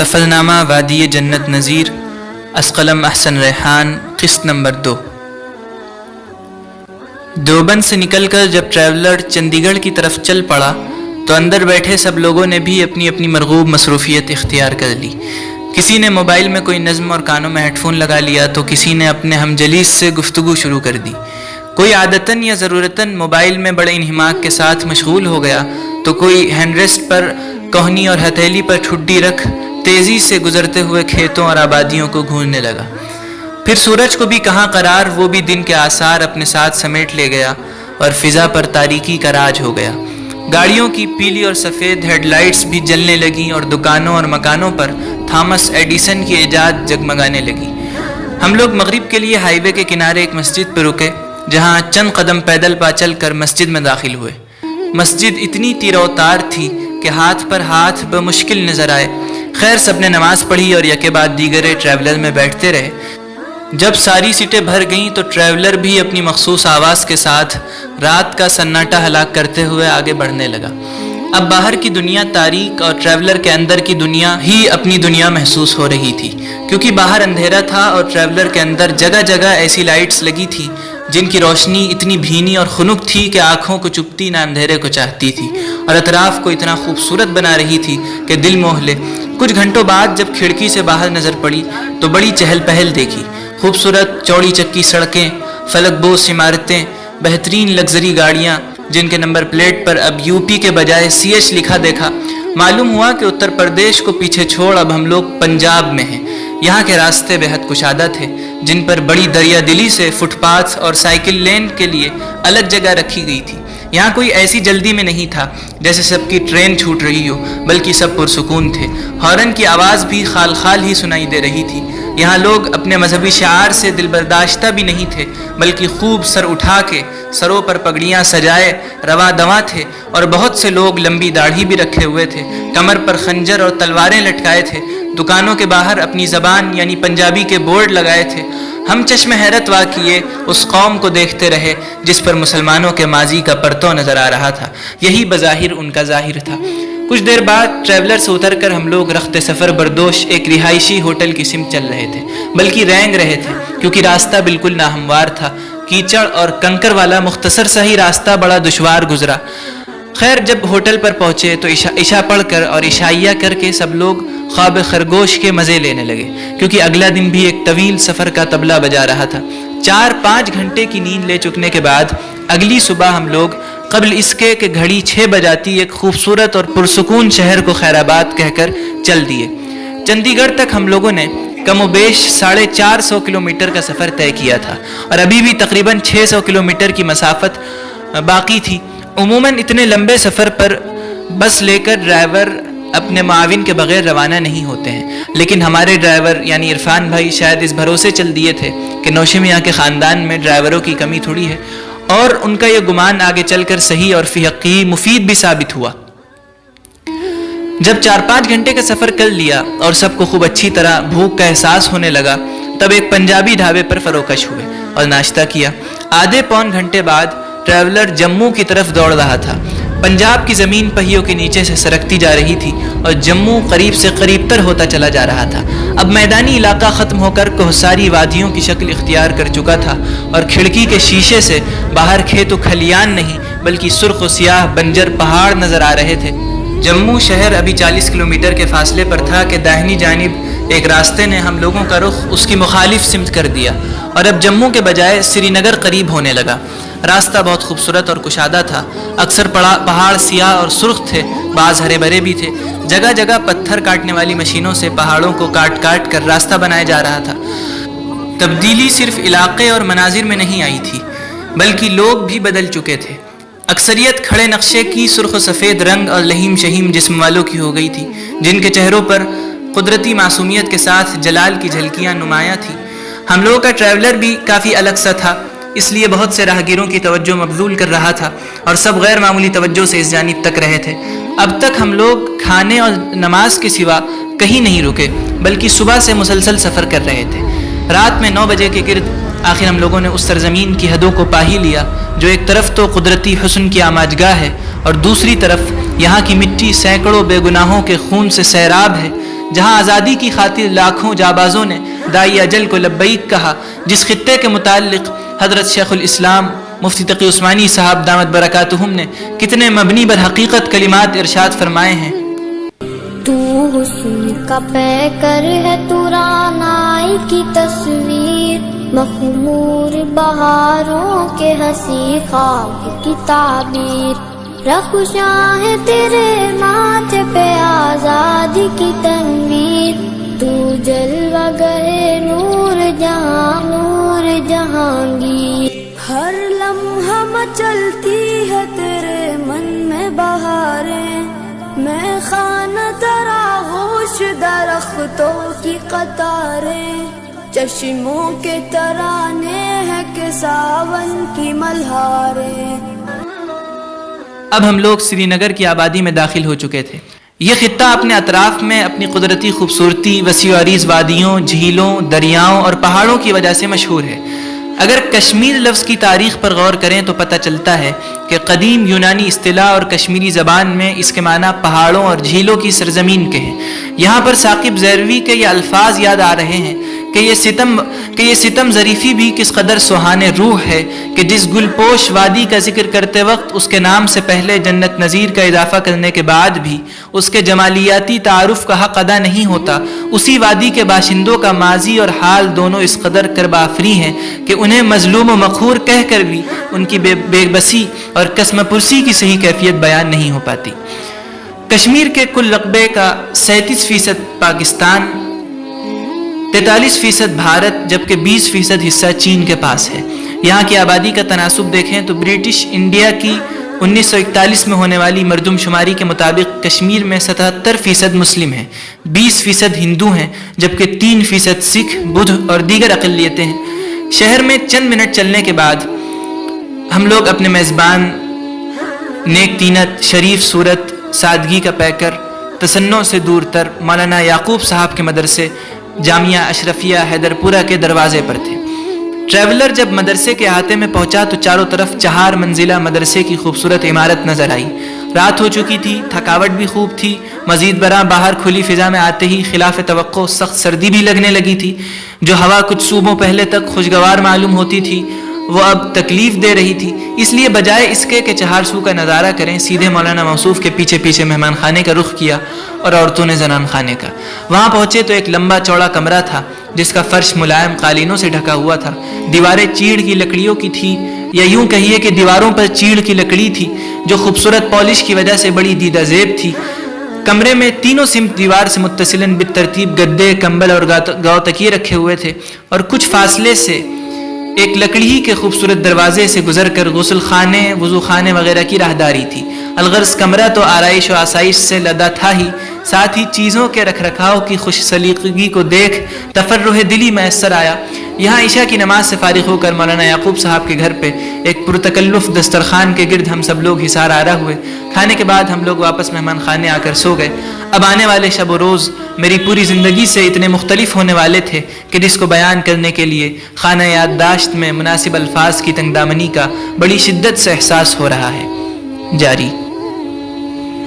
سفر نامہ وادی جنت نظیر اسقلم احسن ریحان قسط نمبر 2۔ دیوبند سے نکل کر جب ٹریولر چندی گڑھ کی طرف چل پڑا تو اندر بیٹھے سب لوگوں نے بھی اپنی اپنی مرغوب مصروفیت اختیار کر لی۔ کسی نے موبائل میں کوئی نظم اور کانوں میں ہیڈ فون لگا لیا تو کسی نے اپنے ہم جلیس سے گفتگو شروع کر دی۔ کوئی عادتاً یا ضرورتاً موبائل میں بڑے انہماک کے ساتھ مشغول ہو گیا تو کوئی ہینڈ ریسٹ پر کوہنی اور ہتھیلی پر ٹھڈی رکھ تیزی سے گزرتے ہوئے کھیتوں اور آبادیوں کو گھورنے لگا۔ پھر سورج کو بھی کہاں قرار، وہ بھی دن کے آثار اپنے ساتھ سمیٹ لے گیا اور فضا پر تاریکی کا راج ہو گیا۔ گاڑیوں کی پیلی اور سفید ہیڈ لائٹس بھی جلنے لگیں اور دکانوں اور مکانوں پر تھامس ایڈیسن کی ایجاد جگمگانے لگی۔ ہم لوگ مغرب کے لیے ہائی وے کے کنارے ایک مسجد پہ رکے، جہاں چند قدم پیدل پا چل کر مسجد میں داخل ہوئے۔ مسجد اتنی تیر و تار تھی کہ ہاتھ پر ہاتھ بمشکل نظر آئے۔ خیر سب نے نماز پڑھی اور یکے بعد دیگرے ٹریولر میں بیٹھتے رہے۔ جب ساری سیٹیں بھر گئیں تو ٹریولر بھی اپنی مخصوص آواز کے ساتھ رات کا سناٹا ہلاک کرتے ہوئے آگے بڑھنے لگا۔ اب باہر کی دنیا تاریک اور ٹریولر کے اندر کی دنیا ہی اپنی دنیا محسوس ہو رہی تھی، کیونکہ باہر اندھیرا تھا اور ٹریولر کے اندر جگہ جگہ ایسی لائٹس لگی تھی جن کی روشنی اتنی بھینی اور خنک تھی کہ آنکھوں کو چپتی نہ اندھیرے کو چاہتی تھی اور اطراف کو اتنا خوبصورت بنا رہی تھی کہ دل موہ لے۔ کچھ گھنٹوں بعد جب کھڑکی سے باہر نظر پڑی تو بڑی چہل پہل دیکھی۔ خوبصورت چوڑی چکی سڑکیں، فلک بوس عمارتیں، بہترین لگژری گاڑیاں جن کے نمبر پلیٹ پر اب یو پی کے بجائے CH لکھا دیکھا۔ معلوم ہوا کہ اتر پردیش کو پیچھے چھوڑ اب ہم لوگ پنجاب میں ہیں۔ یہاں کے راستے بے حد کشادہ تھے، جن پر بڑی دریا دلی سے فٹ پاتھ اور سائیکل لین کے لیے الگ جگہ رکھی گئی تھی۔ یہاں کوئی ایسی جلدی میں نہیں تھا جیسے سب کی ٹرین چھوٹ رہی ہو، بلکہ سب پرسکون تھے۔ ہارن کی آواز بھی خال خال ہی سنائی دے رہی تھی۔ یہاں لوگ اپنے مذہبی شعار سے دل برداشتہ بھی نہیں تھے، بلکہ خوب سر اٹھا کے سروں پر پگڑیاں سجائے رواں دواں تھے، اور بہت سے لوگ لمبی داڑھی بھی رکھے ہوئے تھے، کمر پر خنجر اور تلواریں لٹکائے تھے، دکانوں کے باہر اپنی زبان یعنی پنجابی کے بورڈ لگائے تھے۔ ہم چشم حیرت وا کیے اس قوم کو دیکھتے رہے جس پر مسلمانوں کے ماضی کا پرتو نظر آ رہا تھا، یہی بظاہر ان کا ظاہر تھا۔ کچھ دیر بعد ٹریولر سے اتر کر ہم لوگ رخت سفر بردوش ایک رہائشی ہوٹل کی سمت چل رہے تھے، بلکہ رینگ رہے تھے کیونکہ راستہ بالکل ناہموار تھا۔ کیچڑ اور کنکر والا مختصر سا ہی راستہ بڑا دشوار گزرا۔ خیر جب ہوٹل پر پہنچے تو عشاء پڑھ کر اور عشائیہ کر کے سب لوگ خواب خرگوش کے مزے لینے لگے، کیونکہ اگلا دن بھی ایک طویل سفر کا طبلہ بجا رہا تھا۔ 4-5 گھنٹے کی نیند لے چکنے کے بعد اگلی صبح ہم لوگ قبل اس کے کہ گھڑی 6 بجاتی ایک خوبصورت اور پرسکون شہر کو خیر آباد کہہ کر چل دیے۔ چندی گڑھ تک ہم لوگوں نے کم و بیش 450 کلومیٹر کا سفر طے کیا تھا، اور ابھی بھی تقریباً 600 کلومیٹر کی مسافت باقی تھی۔ عموماً اتنے لمبے سفر پر بس لے کر ڈرائیور اپنے معاون کے بغیر روانہ نہیں ہوتے ہیں، لیکن ہمارے ڈرائیور یعنی عرفان بھائی شاید اس بھروسے چل دیے تھے کہ نوشے میاں کے خاندان میں ڈرائیوروں کی کمی تھوڑی ہے، اور ان کا یہ گمان آگے چل کر صحیح اور فی حقیقی مفید بھی ثابت ہوا۔ جب 4-5 گھنٹے کا سفر کر لیا اور سب کو خوب اچھی طرح بھوک کا احساس ہونے لگا، تب ایک پنجابی ڈھابے پر فروکش ہوئے اور ناشتہ کیا۔ آدھے پون گھنٹے بعد ٹریولر جموں کی طرف دوڑ رہا تھا۔ پنجاب کی زمین پہیوں کے نیچے سے سرکتی جا رہی تھی اور جموں قریب سے قریب تر ہوتا چلا جا رہا تھا۔ اب میدانی علاقہ ختم ہو کر کوہساری وادیوں کی شکل اختیار کر چکا تھا، اور کھڑکی کے شیشے سے باہر کھیت و کھلیان نہیں بلکہ سرخ و سیاہ بنجر پہاڑ نظر آ رہے تھے۔ جموں شہر ابھی 40 کلومیٹر کے فاصلے پر تھا کہ داہنی جانب ایک راستے نے ہم لوگوں کا رخ اس کی مخالف سمت کر دیا، اور اب جموں کے بجائے سری نگر قریب ہونے لگا۔ راستہ بہت خوبصورت اور کشادہ تھا، اکثر پہاڑ سیاہ اور سرخ تھے، بعض ہرے بھرے بھی تھے۔ جگہ جگہ پتھر کاٹنے والی مشینوں سے پہاڑوں کو کاٹ کاٹ کر راستہ بنایا جا رہا تھا۔ تبدیلی صرف علاقے اور مناظر میں نہیں آئی تھی، بلکہ لوگ بھی بدل چکے تھے۔ اکثریت کھڑے نقشے کی سرخ و سفید رنگ اور لہیم شہیم جسم والوں کی ہو گئی تھی، جن کے چہروں پر قدرتی معصومیت کے ساتھ جلال کی جھلکیاں نمایاں تھیں۔ ہم لوگوں کا ٹریولر بھی کافی الگ سا تھا، اس لیے بہت سے راہگیروں کی توجہ مبذول کر رہا تھا، اور سب غیر معمولی توجہ سے اس جانب تک رہے تھے۔ اب تک ہم لوگ کھانے اور نماز کے سوا کہیں نہیں رکے، بلکہ صبح سے مسلسل سفر کر رہے تھے۔ رات میں 9 بجے کے گرد آخر ہم لوگوں نے اس سرزمین کی حدوں کو پا ہی لیا، جو ایک طرف تو قدرتی حسن کی آماجگاہ ہے، اور دوسری طرف یہاں کی مٹی سینکڑوں بے گناہوں کے خون سے سیراب ہے، جہاں آزادی کی خاطر لاکھوں جابازوں نے دائی اجل کو لبیک کہا، جس خطے کے متعلق حضرت شیخ الاسلام مفتی تقی عثمانی صاحب دامت برکاتہم نے کتنے مبنی بر حقیقت کلمات ارشاد فرمائے ہیں۔ تو حسن کا پیکر ہے، تو رانائی کی تصویر، مخمور بہاروں کے ہنسی خواب کی تعبیر، رخشاں ہے تیرے ماتھے پہ آزادی کی تنویر، تو جلوہ گہے نور جہانگیر، ہر لمحہ مچلتی ہے تیرے من میں بہاریں، میں خانہ ترا ہوش درختوں کی قطاریں، چشموں کے ترانے ہیں کہ ساون کی ملہاریں۔ اب ہم لوگ سری نگر کی آبادی میں داخل ہو چکے تھے۔ یہ خطہ اپنے اطراف میں اپنی قدرتی خوبصورتی، وسیع و عریض وادیوں، جھیلوں، دریاؤں اور پہاڑوں کی وجہ سے مشہور ہے۔ اگر کشمیر لفظ کی تاریخ پر غور کریں تو پتہ چلتا ہے کہ قدیم یونانی اصطلاح اور کشمیری زبان میں اس کے معنی پہاڑوں اور جھیلوں کی سرزمین کے ہیں۔ یہاں پر ثاقب زیروی کے یہ الفاظ یاد آ رہے ہیں کہ یہ ستم ظریفی بھی کس قدر سہانے روح ہے کہ جس گل پوش وادی کا ذکر کرتے وقت اس کے نام سے پہلے جنت نظیر کا اضافہ کرنے کے بعد بھی اس کے جمالیاتی تعارف کا حق ادا نہیں ہوتا، اسی وادی کے باشندوں کا ماضی اور حال دونوں اس قدر کرب آفری ہیں کہ انہیں مظلوم و مقہور کہہ کر بھی ان کی بے بسی اور قسم پرسی کی صحیح کیفیت بیان نہیں ہو پاتی۔ کشمیر کے کل رقبے کا 37% پاکستان، 43% بھارت، جبکہ 20% حصہ چین کے پاس ہے۔ یہاں کی آبادی کا تناسب دیکھیں تو برٹش انڈیا کی 1941 میں ہونے والی مردم شماری کے مطابق کشمیر میں 77% مسلم ہیں، 20% ہندو ہیں، جبکہ 3% سکھ، بدھ اور دیگر اقلیتیں ہیں۔ شہر میں چند منٹ چلنے کے بعد ہم لوگ اپنے میزبان، نیک تینت، شریف صورت، سادگی کا پیکر، تصنع سے دور تر مولانا یعقوب صاحب کے مدرسے جامعہ اشرفیہ حیدر پورہ کے دروازے پر تھے۔ ٹریولر جب مدرسے کے احاطے میں پہنچا تو چاروں طرف 4 منزلہ مدرسے کی خوبصورت عمارت نظر آئی۔ رات ہو چکی تھی، تھکاوٹ بھی خوب تھی، مزید برآں باہر کھلی فضا میں آتے ہی خلاف توقع سخت سردی بھی لگنے لگی تھی۔ جو ہوا کچھ صوبوں پہلے تک خوشگوار معلوم ہوتی تھی وہ اب تکلیف دے رہی تھی، اس لیے بجائے اس کے کہ چہارسو کا نظارہ کریں سیدھے مولانا موصوف کے پیچھے پیچھے مہمان خانے کا رخ کیا اور عورتوں نے زنان خانے کا۔ وہاں پہنچے تو ایک لمبا چوڑا کمرہ تھا جس کا فرش ملائم قالینوں سے ڈھکا ہوا تھا، دیواریں چیڑ کی لکڑیوں کی تھی، یا یوں کہیے کہ دیواروں پر چیڑ کی لکڑی تھی جو خوبصورت پالش کی وجہ سے بڑی دیدہ زیب تھی۔ کمرے میں تینوں سمت دیوار سے متصلاً بالترتیب گدے، کمبل اور گاؤ تکیے رکھے ہوئے تھے، اور کچھ فاصلے سے ایک لکڑی کے خوبصورت دروازے سے گزر کر غسل خانے، وضو خانے وغیرہ کی راہداری تھی۔ الغرض کمرہ تو آرائش و آسائش سے لدا تھا ہی، ساتھ ہی چیزوں کے رکھ رکھاؤ کی خوش سلیقگی کو دیکھ تفرح دلی میسر آیا۔ یہاں عشاء کی نماز سے فارغ ہو کر مولانا یعقوب صاحب کے گھر پہ ایک پرتکلف دسترخوان کے گرد ہم سب لوگ حصار آرا ہوئے۔ کھانے کے بعد ہم لوگ واپس مہمان خانے آ کر سو گئے۔ اب آنے والے شب و روز میری پوری زندگی سے اتنے مختلف ہونے والے تھے کہ جس کو بیان کرنے کے لیے خانہ یادداشت میں مناسب الفاظ کی تنگ دامنی کا بڑی شدت سے احساس ہو رہا ہے۔ جاری۔